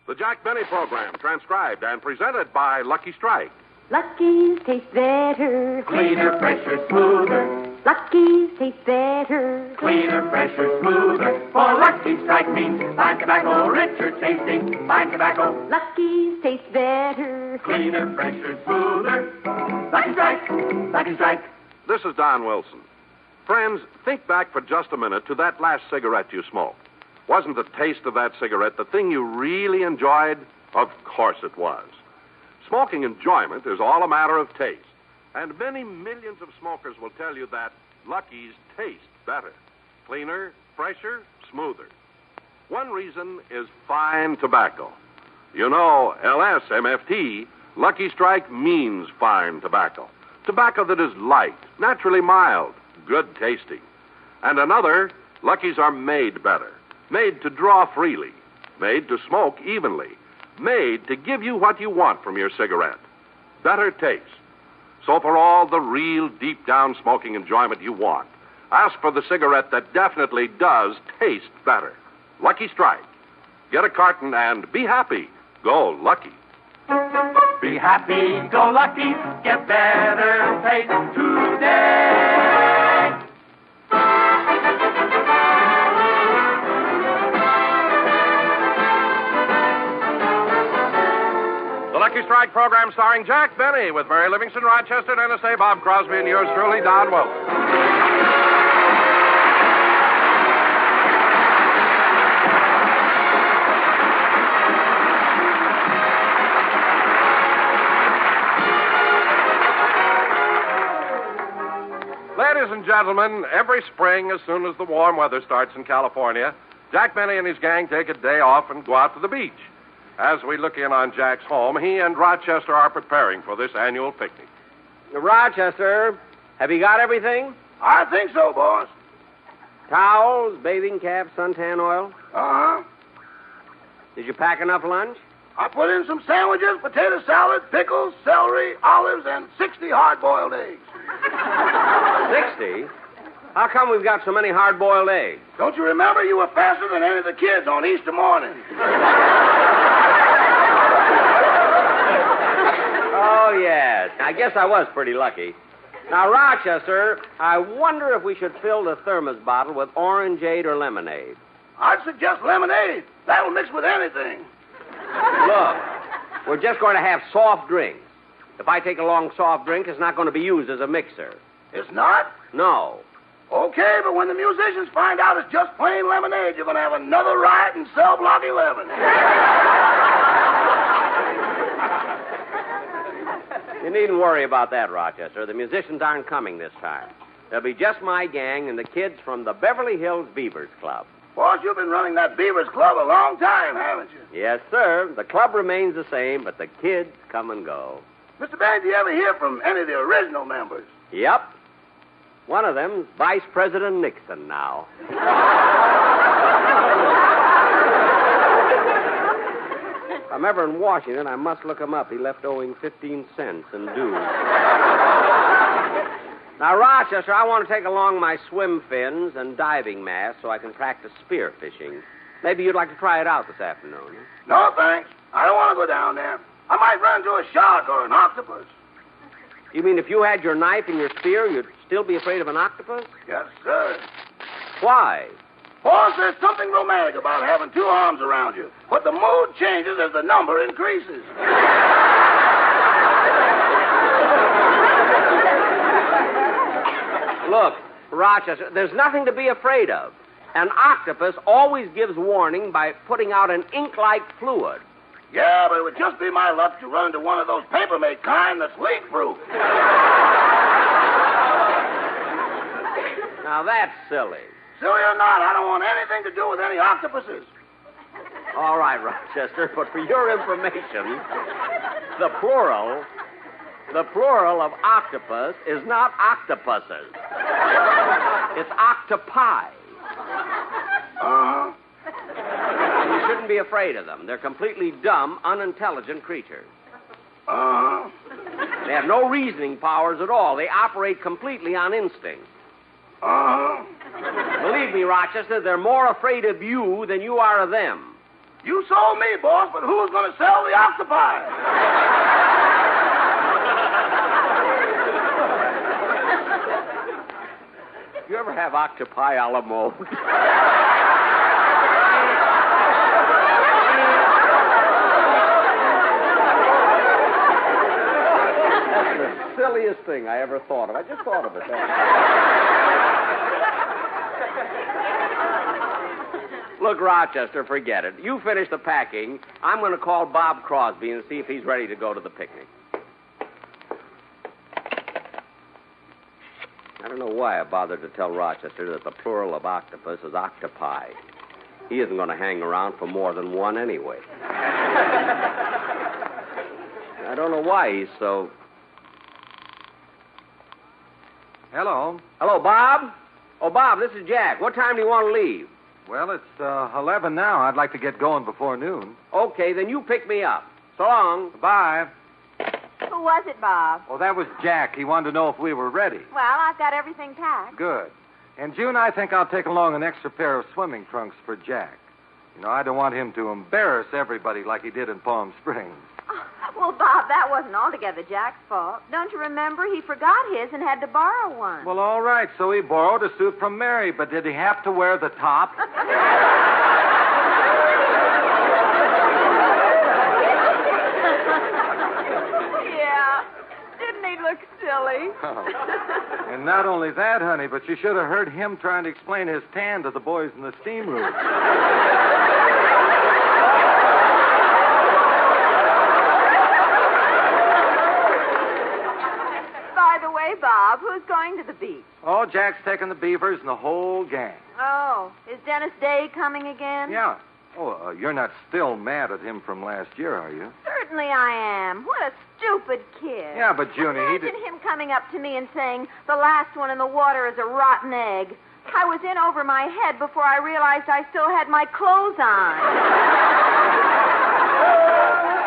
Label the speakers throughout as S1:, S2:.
S1: The Jack Benny Program, transcribed and presented by Lucky Strike.
S2: Lucky's taste better.
S3: Cleaner, fresher, smoother.
S2: Lucky's taste better.
S3: Cleaner, fresher, smoother. For Lucky Strike means fine tobacco, richer tasting, fine tobacco.
S2: Lucky's taste better.
S3: Cleaner, fresher, smoother. Lucky Strike, Lucky Strike.
S1: This is Don Wilson. Friends, think back for just a minute to that last cigarette you smoked. Wasn't the taste of that cigarette the thing you really enjoyed? Of course it was. Smoking enjoyment is all a matter of taste. And many millions of smokers will tell you that Lucky's taste better. Cleaner, fresher, smoother. One reason is fine tobacco. You know, LSMFT, Lucky Strike means fine tobacco. Tobacco that is light, naturally mild, good tasting. And another, Lucky's are made better. Made to draw freely. Made to smoke evenly. Made to give you what you want from your cigarette. Better taste. So for all the real deep-down smoking enjoyment you want, ask for the cigarette that definitely does taste better. Lucky Strike. Get a carton and be happy. Go Lucky.
S3: Be happy, go lucky, get better taste today.
S1: The Lucky Strike program starring Jack Benny with Mary Livingston, Rochester, Dennis A., Bob Crosby, and yours truly, Don Wilson. Ladies and gentlemen, every spring, as soon as the warm weather starts in California, Jack Benny and his gang take a day off and go out to the beach. As we look in on Jack's home, he and Rochester are preparing for this annual picnic.
S4: Rochester, have you got everything?
S5: I think so, boss.
S4: Towels, bathing caps, suntan oil?
S5: Uh-huh.
S4: Did you pack enough lunch?
S5: I put in some sandwiches, potato salad, pickles, celery, olives, and 60 hard-boiled eggs.
S4: 60? How come we've got so many hard-boiled eggs?
S5: Don't you remember you were faster than any of the kids on Easter morning?
S4: Oh, yes. I guess I was pretty lucky. Now, Rochester, I wonder if we should fill the thermos bottle with orangeade or lemonade.
S5: I'd suggest lemonade. That'll mix with anything.
S4: Look, we're just going to have soft drinks. If I take along soft drink, it's not going to be used as a mixer.
S5: It's not?
S4: No.
S5: Okay, but when the musicians find out it's just plain lemonade, you're going to have another riot in Cell Block 11.
S4: You needn't worry about that, Rochester. The musicians aren't coming this time. There'll be just my gang and the kids from the Beverly Hills Beavers Club.
S5: Boss, you've been running that Beavers Club a long time, haven't you?
S4: Yes, sir. The club remains the same, but the kids come and go.
S5: Mr. Banks, do you ever hear from any of the original members?
S4: Yep. One of them's Vice President Nixon now. If I'm ever in Washington, I must look him up. He left owing 15 cents in dues. Now, Rochester, I want to take along my swim fins and diving mask so I can practice spear fishing. Maybe you'd like to try it out this afternoon.
S5: No, thanks. I don't want to go down there. I might run into a shark or an octopus.
S4: You mean if you had your knife and your spear, you'd still be afraid of an octopus?
S5: Yes, sir.
S4: Why?
S5: Boss, there's something romantic about having two arms around you, but the mood changes as the number increases.
S4: Look, Rochester, there's nothing to be afraid of. An octopus always gives warning by putting out an ink-like fluid.
S5: Yeah, but it would just be my luck to run into one of those papermate kind that's leak-proof.
S4: Now, that's silly.
S5: Silly or not, I don't want anything to do with any octopuses.
S4: All right, Rochester, but for your information, the plural of octopus is not octopuses. It's octopi.
S5: Uh-huh.
S4: You shouldn't be afraid of them. They're completely dumb, unintelligent creatures.
S5: Uh-huh.
S4: They have no reasoning powers at all. They operate completely on instinct.
S5: Uh-huh.
S4: Believe me, Rochester, they're more afraid of you than you are of them.
S5: You sold me, boss, but who's going to sell the octopi?
S4: You ever have octopi a la mode? That's the silliest thing I ever thought of. I just thought of it. Look, Rochester, forget it. You finish the packing. I'm going to call Bob Crosby and see if he's ready to go to the picnic. I don't know why I bothered to tell Rochester that the plural of octopus is octopi. He isn't going to hang around for more than one anyway. I don't know why he's so...
S6: Hello.
S4: Hello, Bob? Oh, Bob, this is Jack. What time do you want to leave?
S6: Well, it's 11 now. I'd like to get going before noon.
S4: Okay, then you pick me up. So long.
S6: Bye.
S2: Who was it, Bob?
S6: Oh, that was Jack. He wanted to know if we were ready.
S2: Well, I've got everything packed.
S6: Good. And, June, I think I'll take along an extra pair of swimming trunks for Jack. You know, I don't want him to embarrass everybody like he did in Palm Springs.
S2: Oh, well, Bob, that wasn't altogether Jack's fault. Don't you remember? He forgot his and had to borrow one.
S6: Well, all right, so he borrowed a suit from Mary, but did he have to wear the top?
S2: Yeah. Didn't he look silly?
S6: Oh. And not only that, honey, but you should have heard him trying to explain his tan to the boys in the steam room.
S2: By the way, Bob, who's going to the beach?
S6: Oh, Jack's taking the Beavers and the whole gang.
S2: Oh, is Dennis Day coming again?
S6: Yeah. Oh, you're not still mad at him from last year, are you?
S2: Certainly I am. What a stupid kid.
S6: Yeah, but, Junie, he
S2: Imagine him coming up to me and saying, the last one in the water is a rotten egg. I was in over my head before I realized I still had my clothes on.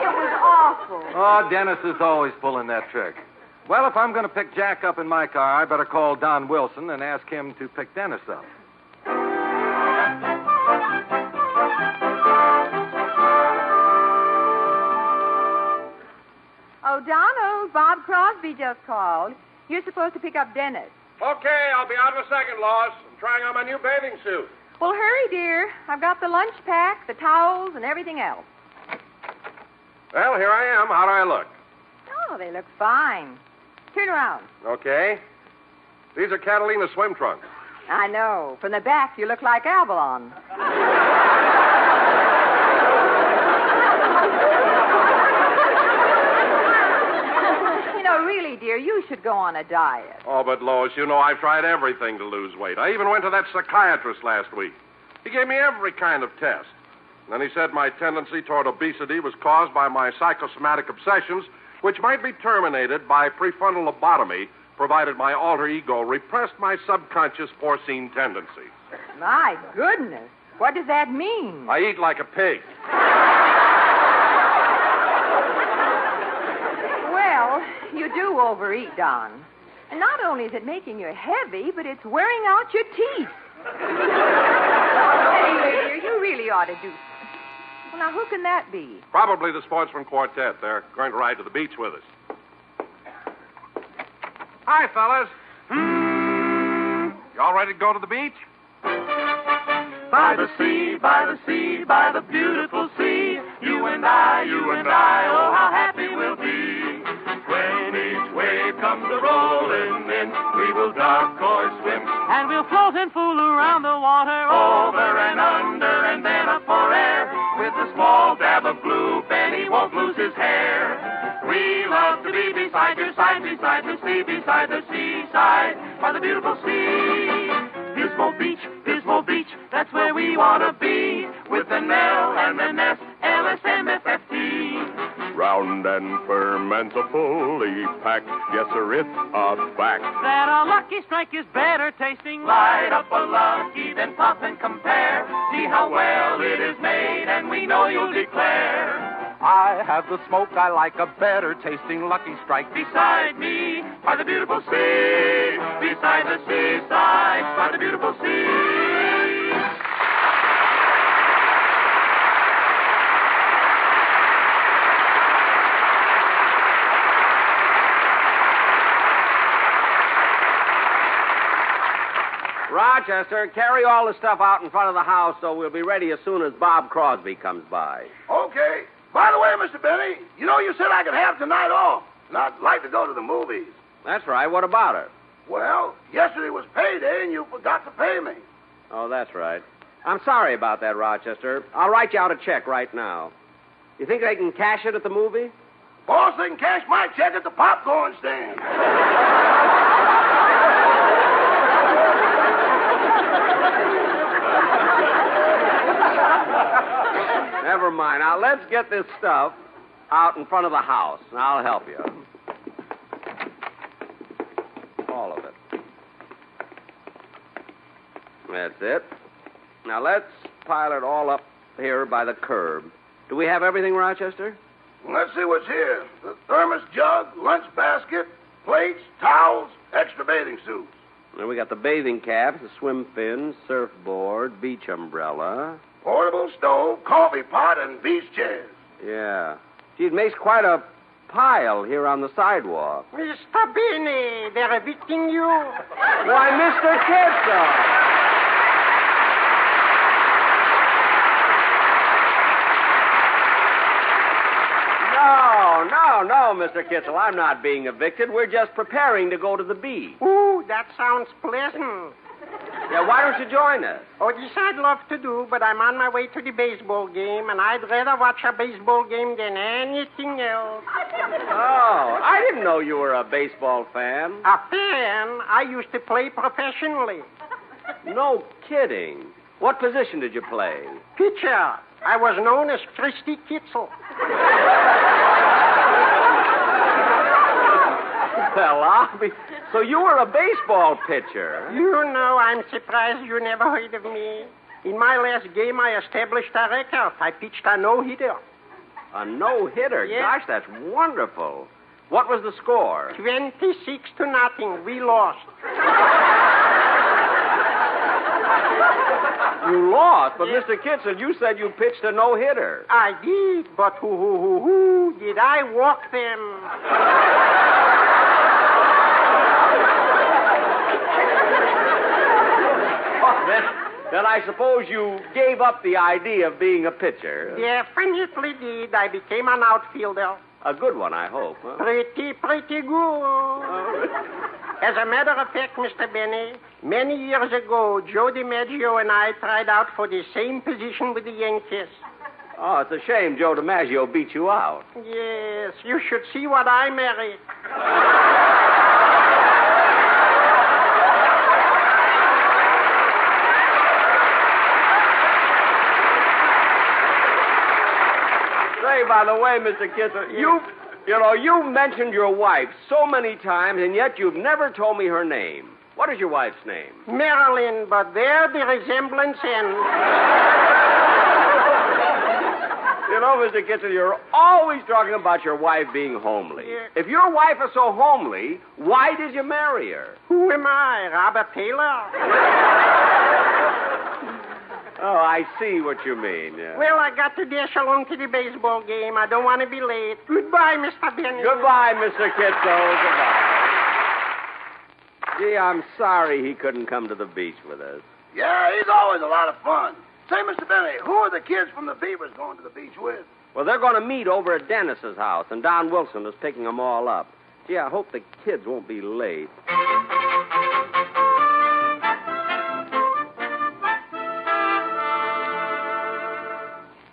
S2: It was awful.
S6: Oh, Dennis is always pulling that trick. Well, if I'm going to pick Jack up in my car, I better call Don Wilson and ask him to pick Dennis up.
S7: Oh, Donald, Bob Crosby just called. You're supposed to pick up Dennis.
S1: Okay, I'll be out in a second, Lois. I'm trying on my new bathing suit.
S7: Well, hurry, dear. I've got the lunch pack, the towels, and everything else.
S1: Well, here I am. How do I look?
S7: Oh, they look fine. Turn around.
S1: Okay. These are Catalina's swim trunks.
S7: I know. From the back, you look like Avalon. You know, really, dear, you should go on a diet.
S1: Oh, but Lois, you know I've tried everything to lose weight. I even went to that psychiatrist last week. He gave me every kind of test. And then he said my tendency toward obesity was caused by my psychosomatic obsessions, which might be terminated by prefrontal lobotomy, provided my alter ego repressed my subconscious foreseen tendencies.
S7: My goodness. What does that mean?
S1: I eat like a pig.
S7: Well, you do overeat, Don. And not only is it making you heavy, but it's wearing out your teeth. Anyway, dear, you really ought to do something. Well, now, who can that be?
S1: Probably the Sportsman Quartet. They're going to ride to the beach with us. Hi, fellas. You all ready to go to the beach?
S3: By the sea, by the sea, by the beautiful sea, you and I, oh, how happy we'll be. When each wave comes a-rolling in, we will duck or swim, and we'll float and fool around the water, over and under and then up for air. With a small dab of glue, Benny won't lose his hair. We love to be beside your side, beside the sea, beside the seaside, by the beautiful sea. Pismo Beach, that's where we want to be, with the Nell and the Ness, LSMFFT.
S8: Round and firm and so fully packed, yes, sir, it's a fact
S3: that a Lucky Strike is better tasting. Light up a Lucky, then pop and compare. See how well it is made, and we know you'll declare.
S8: I have the smoke, I like a better tasting Lucky Strike.
S3: Beside me, by the beautiful sea, beside the seaside, by the beautiful sea.
S4: Rochester, carry all the stuff out in front of the house so we'll be ready as soon as Bob Crosby comes by.
S5: Okay. By the way, Mr. Benny, you know you said I could have tonight off, and I'd like to go to the movies.
S4: That's right. What about it?
S5: Well, yesterday was payday, and you forgot to pay me.
S4: Oh, that's right. I'm sorry about that, Rochester. I'll write you out a check right now. You think they can cash it at the movie?
S5: Boss, they can cash my check at the popcorn stand.
S4: Never mind. Now, let's get this stuff out in front of the house, and I'll help you. All of it. That's it. Now, let's pile it all up here by the curb. Do we have everything, Rochester?
S5: Let's see what's here. The thermos jug, lunch basket, plates, towels, extra bathing suits.
S4: Then we got the bathing caps, the swim fins, surfboard, beach umbrella.
S5: Portable stove, coffee pot, and beach chairs.
S4: Yeah. Gee, it makes quite a pile here on the sidewalk.
S9: Mr. Benny, they're evicting you.
S4: Why, Mr. Kitzel! No, Mr. Kitzel, I'm not being evicted. We're just preparing to go to the beach.
S9: Ooh, that sounds pleasant.
S4: Yeah, why don't you join us?
S9: Oh, this I'd love to do, but I'm on my way to the baseball game, and I'd rather watch a baseball game than anything else.
S4: Oh, I didn't know you were a baseball fan.
S9: A fan? I used to play professionally.
S4: No kidding. What position did you play?
S9: Pitcher. I was known as Christy Kitzel.
S4: Well, so you were a baseball pitcher.
S9: You know, I'm surprised you never heard of me. In my last game, I established a record. I pitched a no-hitter.
S4: A no-hitter?
S9: Yes.
S4: Gosh, that's wonderful. What was the score?
S9: 26-0. We lost.
S4: You lost, but Mr. Kitzel, you said you pitched a no-hitter.
S9: I did, but who did I walk them?
S4: Then I suppose you gave up the idea of being a pitcher.
S9: Definitely did. I became an outfielder.
S4: A good one, I hope. Huh?
S9: Pretty good. As a matter of fact, Mr. Benny, many years ago, Joe DiMaggio and I tried out for the same position with the Yankees.
S4: Oh, it's a shame Joe DiMaggio beat you out.
S9: Yes, you should see what I married.
S4: Say, by the way, Mr. Kitzel, you mentioned your wife so many times, and yet you've never told me her name. What is your wife's name?
S9: Marilyn, but there the resemblance ends.
S4: You know, Mr. Kitzel, you're always talking about your wife being homely.
S9: Yeah.
S4: If your wife is so homely, why did you marry her?
S9: Who am I, Robert Taylor?
S4: Oh, I see what you mean. Yeah.
S9: Well, I got to dash along to the baseball game. I don't want to be late. Goodbye, Mr. Benny.
S4: Goodbye, Mr. Kitzel. Goodbye. Gee, I'm sorry he couldn't come to the beach with us.
S5: Yeah, he's always a lot of fun. Say, Mr. Benny, who are the kids from the Beavers going to the beach with?
S4: Well, they're going to meet over at Dennis's house, and Don Wilson is picking them all up. Gee, I hope the kids won't be late.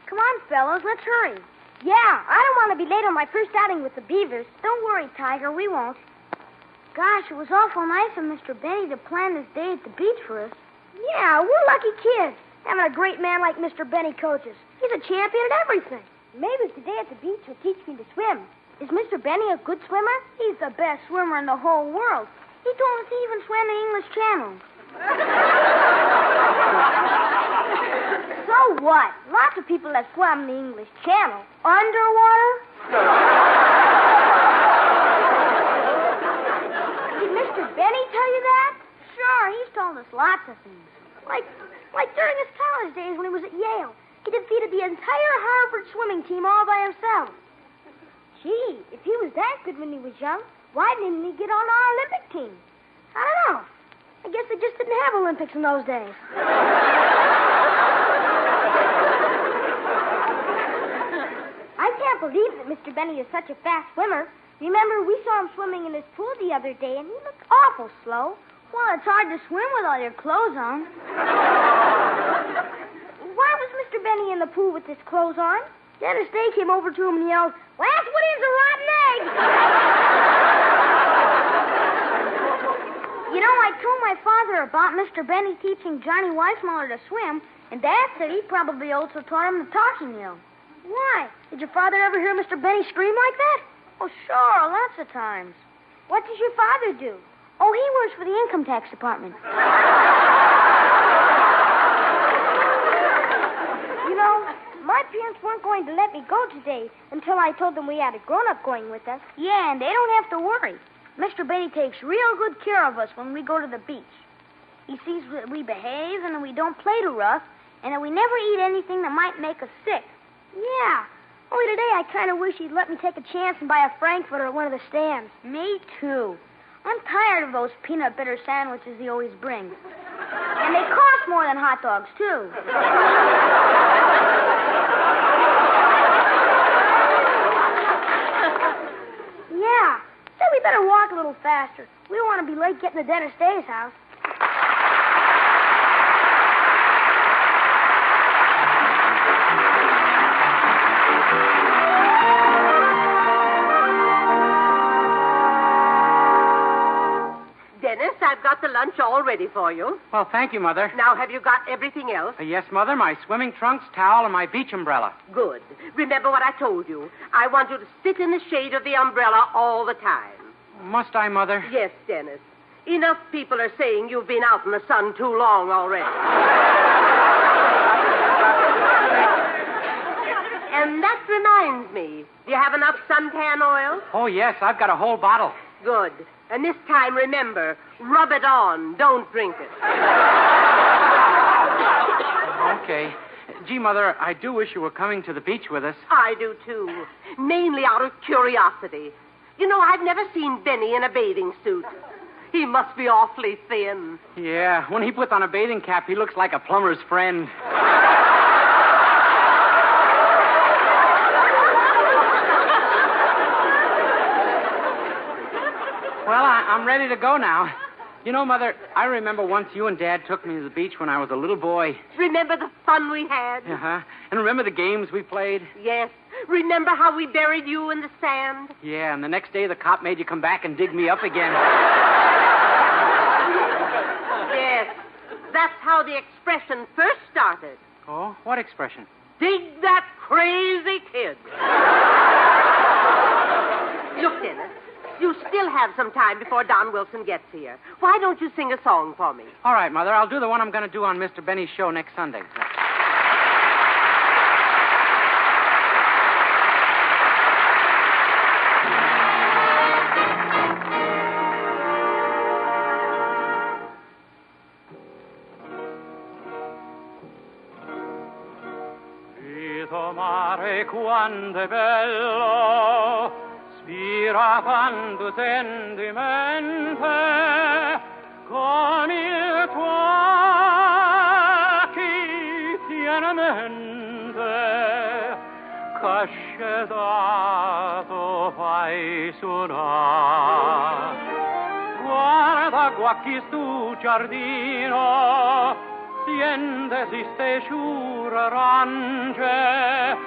S10: Come on, fellows, let's hurry. Yeah, I don't want to be late on my first outing with the Beavers. Don't worry, Tiger, we won't. Gosh, it was awful nice of Mr. Benny to plan this day at the beach for us. Yeah, we're lucky kids, having a great man like Mr. Benny coaches. He's a champion at everything. Maybe today at the beach will teach me to swim. Is Mr. Benny a good swimmer? He's the best swimmer in the whole world. He told us he even swam the English Channel. So what? Lots of people have swum the English Channel. Underwater? Did Mr. Benny tell you that? Sure, he's told us lots of things. Like during his college days when he was at Yale. He defeated the entire Harvard swimming team all by himself. Gee, if he was that good when he was young, why didn't he get on our Olympic team? I don't know. I guess they just didn't have Olympics in those days. I can't believe that Mr. Benny is such a fast swimmer. Remember, we saw him swimming in his pool the other day, and he looked awful slow. Well, it's hard to swim with all your clothes on. Why was Mr. Benny in the pool with his clothes on? Dennis Day came over to him and yelled, "Last one is a rotten egg!" You know, I told my father about Mr. Benny teaching Johnny Weissmuller to swim, and Dad said he probably also taught him the talking yell. Why? Did your father ever hear Mr. Benny scream like that? Oh, sure, lots of times. What does your father do? Oh, he works for the income tax department. You know, my parents weren't going to let me go today until I told them we had a grown-up going with us. Yeah, and they don't have to worry. Mr. Benny takes real good care of us when we go to the beach. He sees that we behave and that we don't play too rough, and that we never eat anything that might make us sick. Yeah. Only today I kind of wish he'd let me take a chance and buy a Frankfurter at one of the stands. Me too. I'm tired of those peanut butter sandwiches he always brings. And they cost more than hot dogs, too. Yeah. Said we better walk a little faster. We don't want to be late getting to Dennis Day's house.
S11: Dennis, I've got the lunch all ready for you.
S12: Well, thank you, Mother.
S11: Now, have you got everything else?
S12: Yes, Mother, my swimming trunks, towel, and my beach umbrella.
S11: Good. Remember what I told you. I want you to sit in the shade of the umbrella all the time.
S12: Must I, Mother?
S11: Yes, Dennis. Enough people are saying you've been out in the sun too long already. And that reminds me. Do you have enough suntan oil?
S12: Oh, yes, I've got a whole bottle.
S11: Good. And this time, remember, rub it on. Don't drink it.
S12: Okay. Gee, Mother, I do wish you were coming to the beach with us.
S11: I do, too. Mainly out of curiosity. You know, I've never seen Benny in a bathing suit. He must be awfully thin.
S12: Yeah, when he puts on a bathing cap, he looks like a plumber's friend. Well, I'm ready to go now. You know, Mother, I remember once you and Dad took me to the beach when I was a little boy.
S11: Remember the fun we had?
S12: Uh-huh. And remember the games we played?
S11: Yes. Remember how we buried you in the sand?
S12: Yeah, and the next day the cop made you come back and dig me up again.
S11: Yes. That's how the expression first started.
S12: Oh? What expression?
S11: Dig that crazy kid. Look, Dennis. You still have some time before Don Wilson gets here. Why don't you sing a song for me?
S12: All right, Mother. I'll do the one I'm going to do on Mr. Benny's show next Sunday.
S3: Vito mare quanto è bello, spira quanto sentimento, come il tuo chi tiene mente, cascedato fai suonare. Guarda qua chi stu giardino, siente si ste sciure arance,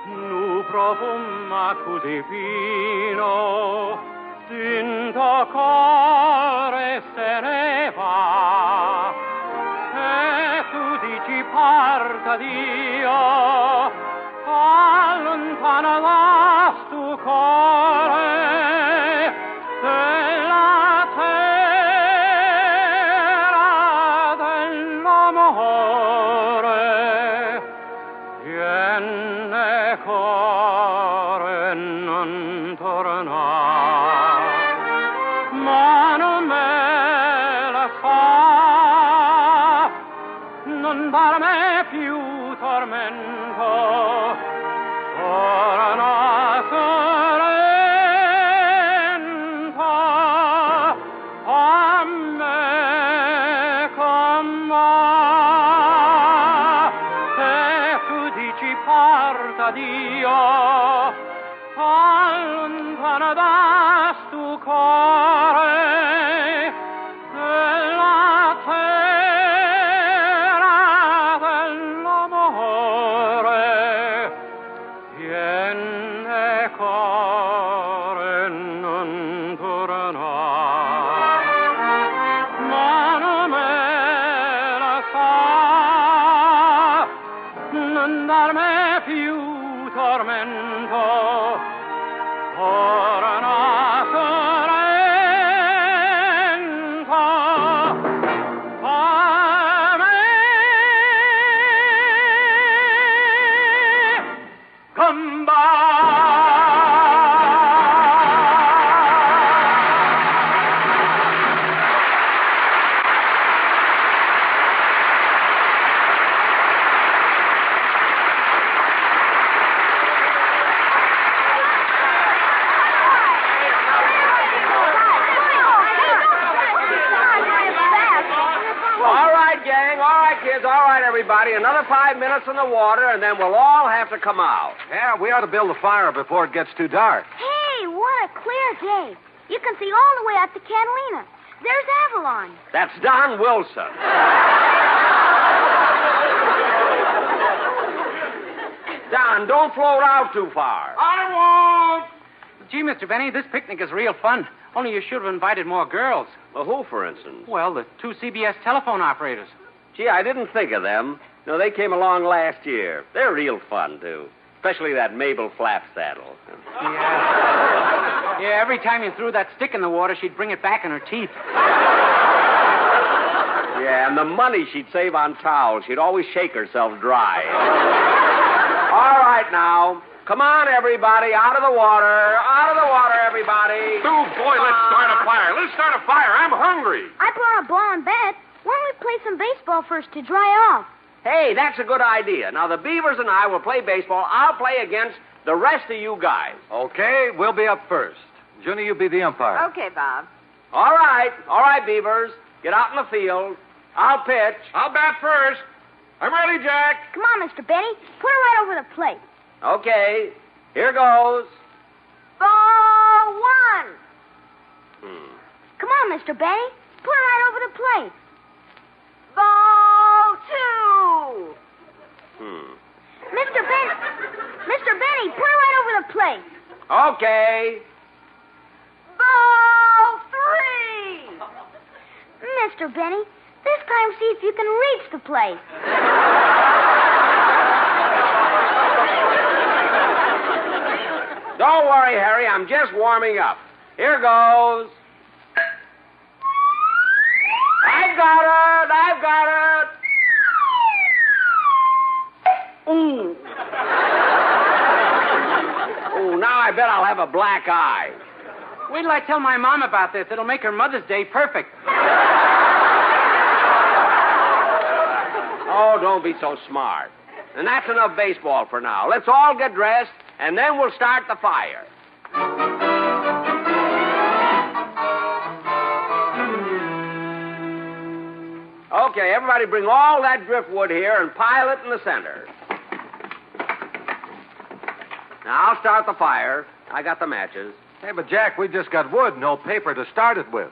S3: nu profuma così fino, tinto cuore se ne va. E tu dici parta Dio, allontana da stu cuore, della terra dell'amore. Viene cuore non torna, ma non me la fa, non darmi più tormento, ora nascerà. allontana stu cuore della terra dell'amore. Viene cuore non torna, ma non me la fa, non darmi più tormento, ora una sorrento a me. Gamba!
S4: Kids, all right, everybody. Another 5 minutes in the water, and then we'll all have to come out.
S6: Yeah, we ought to build a fire before it gets too dark.
S10: Hey, what a clear day. You can see all the way out to Catalina. There's Avalon.
S4: That's Don Wilson. Don, don't float out too far.
S12: I won't. Gee, Mr. Benny, this picnic is real fun. Only you should have invited more girls.
S4: Well, who, for instance?
S12: Well, the 2 CBS telephone operators.
S4: Gee, I didn't think of them. No, they came along last year. They're real fun, too. Especially that Mabel Flapsaddle.
S12: Yeah. Yeah, every time you threw that stick in the water, she'd bring it back in her teeth.
S4: Yeah, and the money she'd save on towels. She'd always shake herself dry. All right, now. Come on, everybody. Out of the water. Out of the water, everybody.
S1: Oh, boy, let's start a fire. Let's start a fire. I'm hungry.
S10: I brought a ball and bat. Why don't we play some baseball first to dry off?
S4: Hey, that's a good idea. Now, the Beavers and I will play baseball. I'll play against the rest of you guys.
S6: Okay, we'll be up first. Junie, you be the umpire.
S7: Okay, Bob.
S4: All right, Beavers. Get out in the field. I'll pitch.
S1: I'll bat first. I'm ready, Jack.
S10: Come on, Mr. Benny. Put it right over the plate.
S4: Okay, here goes.
S10: Ball one. Come on, Mr. Benny. Put it right over the plate. Ball two. Mr. Benny, put it right over the plate.
S4: Okay.
S10: Ball three. Mr. Benny, this time see if you can reach the plate.
S4: Don't worry, Harry. I'm just warming up. Here goes. I've got it. Ooh. Ooh, now I bet I'll have a black eye.
S12: Wait till I tell my mom about this. It'll make her Mother's Day perfect.
S4: Oh, don't be so smart. And that's enough baseball for now. Let's all get dressed, and then we'll start the fire. Okay, everybody bring all that driftwood here and pile it in the center. Now, I'll start the fire. I got the matches.
S6: Hey, but Jack, we just got wood, no paper to start it with.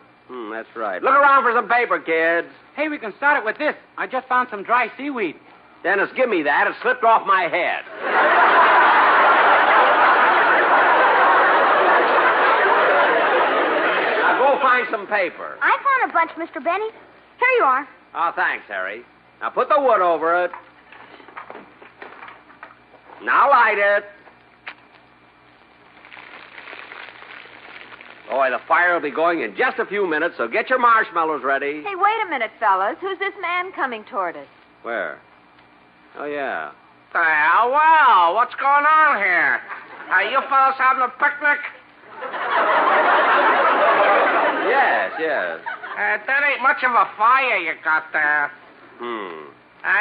S4: That's right. Look around for some paper, kids.
S12: Hey, we can start it with this. I just found some dry seaweed.
S4: Dennis, give me that. It slipped off my head. Now, go find some paper.
S10: I found a bunch, Mr. Benny. Here you are.
S4: Oh, thanks, Harry. Now, put the wood over it. Now, light it. Boy, the fire will be going in just a few minutes, so get your marshmallows ready.
S2: Hey, wait a minute, fellas. Who's this man coming toward us?
S4: Where? Oh, yeah.
S5: Well, what's going on here? Are you fellas having a picnic?
S4: Yes.
S5: That ain't much of a fire you got there.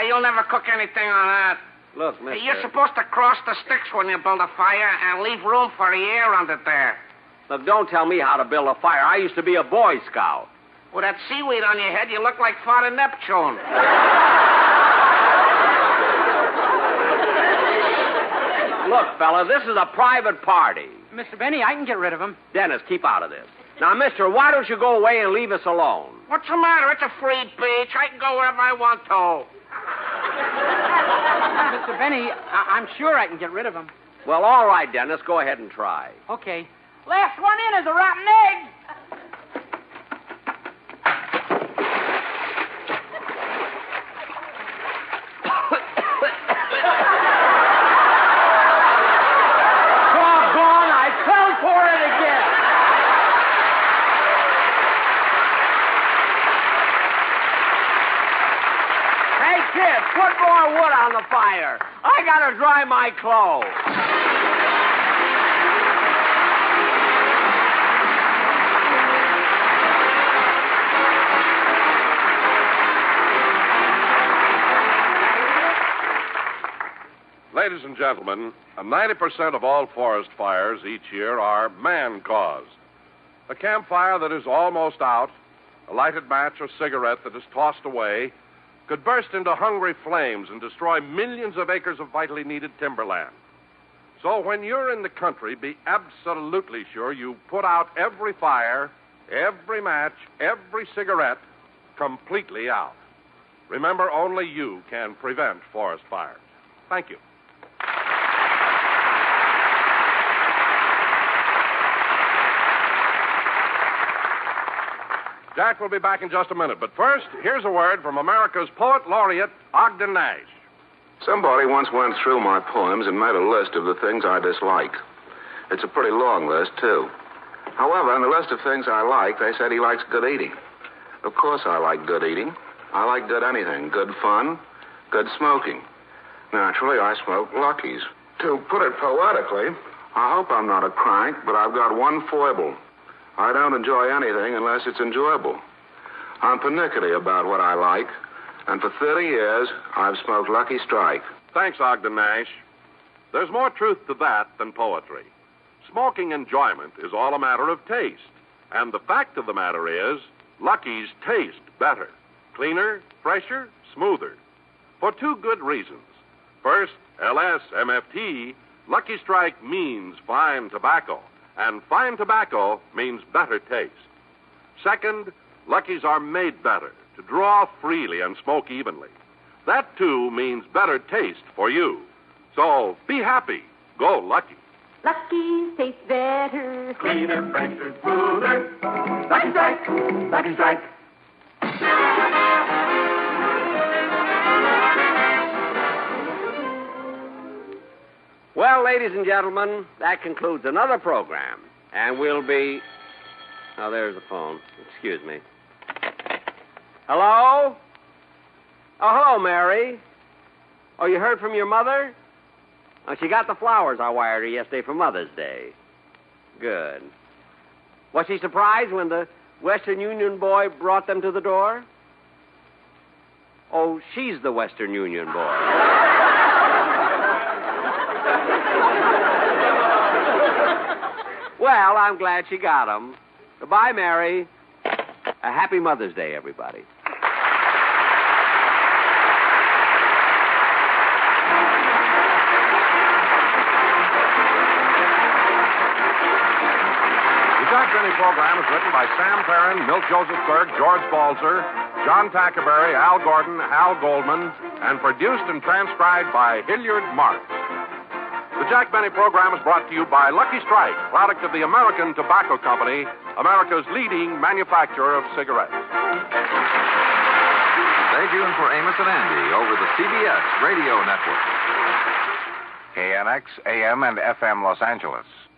S5: You'll never cook anything on that.
S4: Look, mister.
S5: You're supposed to cross the sticks when you build a fire and leave room for the air under there.
S4: Look, don't tell me how to build a fire. I used to be a Boy Scout.
S5: With that seaweed on your head, you look like Father Neptune.
S4: Look, fella, this is a private party.
S12: Mr. Benny, I can get rid of him.
S4: Dennis, keep out of this. Now, mister, why don't you go away and leave us alone?
S9: What's the matter? It's a free beach. I can go wherever I want to.
S12: Mr. Benny, I'm sure I can get rid of him.
S4: Well, all right, Dennis. Go ahead and try.
S12: Okay. Last one in is a rotten egg.
S4: Doggone, I fell for it again. Hey, kid, put more wood on the fire. I gotta dry my clothes.
S1: Ladies and gentlemen, 90% of all forest fires each year are man-caused. A campfire that is almost out, a lighted match or cigarette that is tossed away, could burst into hungry flames and destroy millions of acres of vitally needed timberland. So when you're in the country, be absolutely sure you put out every fire, every match, every cigarette completely out. Remember, only you can prevent forest fires. Thank you. Jack will be back in just a minute, but first, here's a word from America's poet laureate, Ogden Nash.
S13: Somebody once went through my poems and made a list of the things I dislike. It's a pretty long list, too. However, on the list of things I like, they said he likes good eating. Of course I like good eating. I like good anything. Good fun, good smoking. Naturally, I smoke Luckies. To put it poetically, I hope I'm not a crank, but I've got one foible. I don't enjoy anything unless it's enjoyable. I'm pernickety about what I like, and for 30 years, I've smoked Lucky Strike.
S1: Thanks, Ogden Nash. There's more truth to that than poetry. Smoking enjoyment is all a matter of taste. And the fact of the matter is, Lucky's taste better. Cleaner, fresher, smoother. For two good reasons. First, LSMFT, Lucky Strike means fine tobacco. And fine tobacco means better taste. Second, Luckies are made better, to draw freely and smoke evenly. That, too, means better taste for you. So, be happy. Go Lucky.
S11: Lucky's taste better.
S3: Cleaner, fresher, smoother. Lucky Strike, Lucky Strike.
S4: Well, ladies and gentlemen, that concludes another program. And we'll be... Oh, there's the phone. Excuse me. Hello? Oh, hello, Mary. Oh, you heard from your mother? Oh, she got the flowers I wired her yesterday for Mother's Day. Good. Was she surprised when the Western Union boy brought them to the door? Oh, she's the Western Union boy. Well, I'm glad she got them. Goodbye, Mary. A happy Mother's Day, everybody.
S1: The Jack Benny program is written by Sam Perrin, Milt Josephsberg, George Balzer, John Tackerberry, Al Gordon, Hal Goldman, and produced and transcribed by Hilliard Marks. The Jack Benny program is brought to you by Lucky Strike, product of the American Tobacco Company, America's leading manufacturer of cigarettes.
S14: Stay tuned for Amos and Andy over the CBS Radio Network.
S15: KNX, AM and FM Los Angeles.